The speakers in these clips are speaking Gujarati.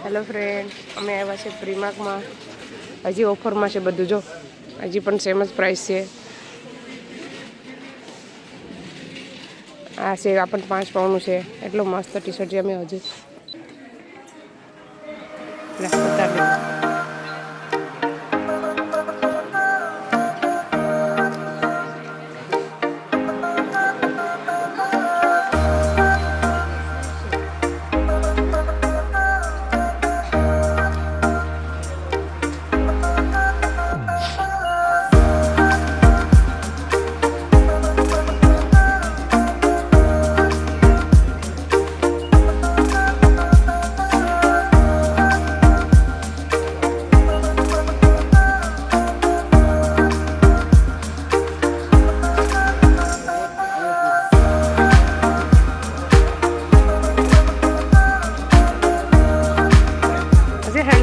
હેલો ફ્રેન્ડ, અમે આવ્યા છે પ્રીમાર્કમાં. હજી ઓફરમાં છે બધું, જો હજી પણ સેમ જ પ્રાઇસ છે. આ છે આ પણ 5 પાઉન્ડનું છે. એટલો મસ્ત ટી શર્ટ છે. અમે હજી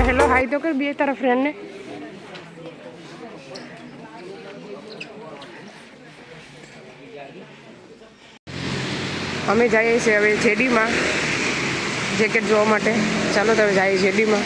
હેલો હાઈ તો કર બે તારા ફ્રેન્ડને. અમે જઈએ છીએ હવે જેડીમાં જેકેટ જોવા માટે. ચાલો તમે જઈએ જેડીમાં.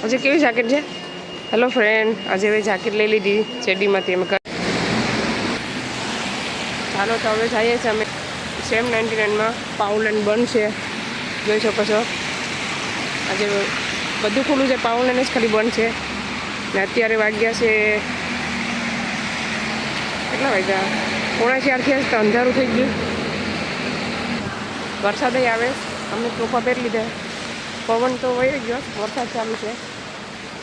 આજે કેવી જેકેટ છે? હેલો ફ્રેન્ડ, આજે હવે જેકેટ લઈ લીધી જેડીમાંથી. અમે ચાલો તો હવે જઈએ છીએ અમે સેમ 99માં. પાઉલ એન્ડ બન છે, જોઈ શકો છો. આજે બધું ખુલ્લું છે, પાઉલ એન્ડ જ ખાલી બંધ છે. ને અત્યારે વાગ્યા છે કેટલા વાગ્યા? 3:45 તો અંધારું થઈ ગયું. વરસાદ આવે. અમે ટોપા પહેરી લીધા. પવન તો વહી ગયો, વરસાદ ચાલુ છે.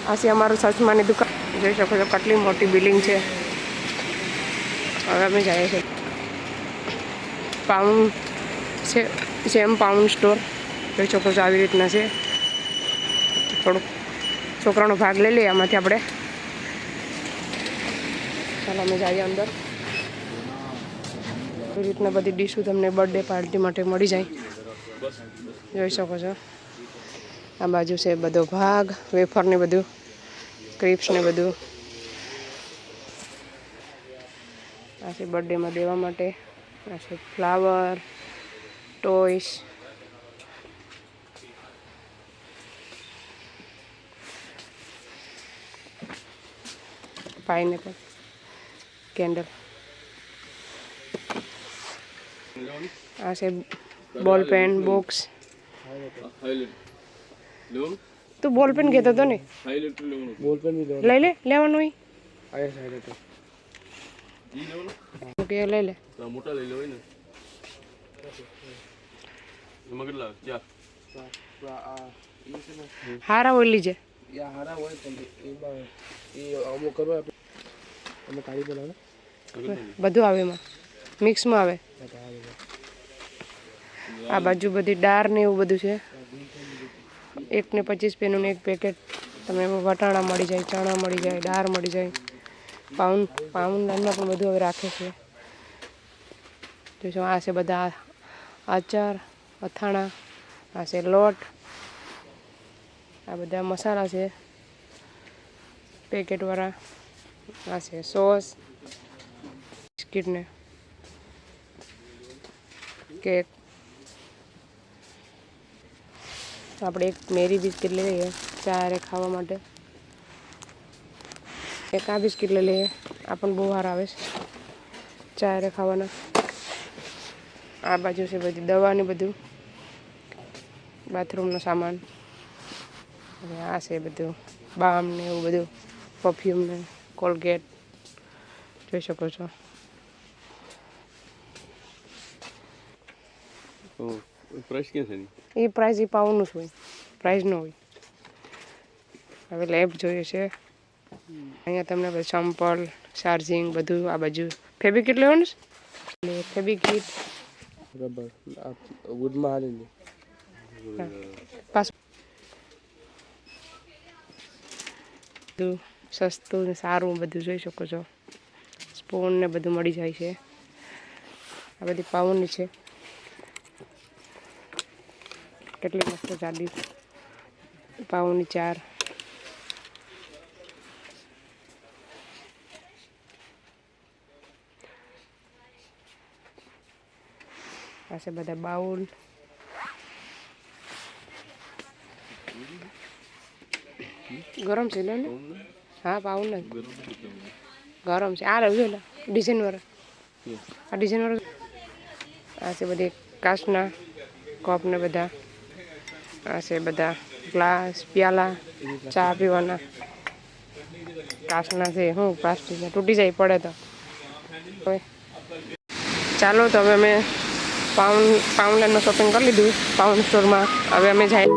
આ છે અમારું સચમાની દુકાન. જોઈ શકો છો કેટલી મોટી બિલ્ડિંગ છે. હવે અમે જઈએ છીએ પાઉન્ડ છે, સેમ પાઉન્ડ સ્ટોર. જોઈ શકો છો આવી રીતના છે. થોડુંક છોકરાનો ભાગ લઈ લઈએ આમાંથી આપણે. ચાલો અમે જઈએ અંદર. આવી રીતના બધી ડીશો તમને બર્થડે પાર્ટી માટે મળી જાય. જોઈ શકો છો. આ બાજુ છે બધો ભાગ, વેફર ને બધું, ક્રિપ્સ ને બધું. આ છે બર્થડેમાં દેવા માટે. આ છે ફ્લાવર, ટોયસ. Pineapple, candle. આ છે બોલ પેન બોક્સ. તું બોલ પેન કહેતો હતો ને? લઈ લે, લેવાનું હોય. ઓકે, લઈ લે. મોટા લઈ લે હોય ને. એમાં કેટલા? હારા ઓલી છે બધું આવે એમાં મિક્સમાં આવે. આ બાજુ બધી દાળ ને એવું બધું છે. 1 ને 25 નું એક પેકેટ. તમને એમાં વટાણા મળી જાય, ચણા મળી જાય, દાળ મળી જાય. પાઉન્ડ દાળમાં પણ બધું હવે રાખે છે. જોઈશું આ છે બધા આચાર, અથાણા, આ છે લોટ, આ બધા મસાલા છે પેકેટવાળા, આ છે સોસ, બિસ્કિટ ને કેક. આપણે એક મેરી બિસ્કિટ લઈ લઈએ ચારે ખાવા માટે. એક આ બિસ્કિટ લઈ લઈએ, આ પણ બહુ સારા આવે છે ચારે ખાવાના. આ બાજુ છે બધી દવા ને બધું, બાથરૂમનો સામાન. અને આ છે બધું બામ ને એવું બધું, પરફ્યુમ ને કોલગેટ જોઈ શકો છો. પ્રાઇસ ક્યાં છે? એ પ્રાઇસ એ પાઉન્ડનું જ હોય, પ્રાઇસ ન હોય. હવે લેબ જોઈએ છે. અહીંયા તમને બધું ચંપલ, ચાર્જિંગ બધું. આ બાજુ ફેબ્રિકેટ લેવાનું છે, ફેબ્રિકેટ રબર વુડમાં હાલે પાસ બધું સસ્તું ને સારું બધું જોઈ શકો છો. સ્પૂન ને બધું મળી જાય છે. આ બધી પાઉન્ડની છે. કેટલી મસ્ત જાડી પાઉન્ડની 4. આ છે બધા બાઉલ. ગરમ છે લે ને. હા પાઉન્ડ ને ગરમ છે. આ રહ્યું છે ડિઝાઇન વાળા, આ ડિઝાઇન વાળા. આ છે બધી કાચના કપ ને બધા. આ છે બધા ગ્લાસ, પ્યાલા, ચા પીવાના કાચના છે. હું પ્લાસ્ટિકના તૂટી જાય પડે તો. હવે ચાલો તો હવે અમે પાઉન્ડલેન્ડમાં શોપિંગ કરી લીધું પાઉન્ડ સ્ટોરમાં. હવે અમે જાય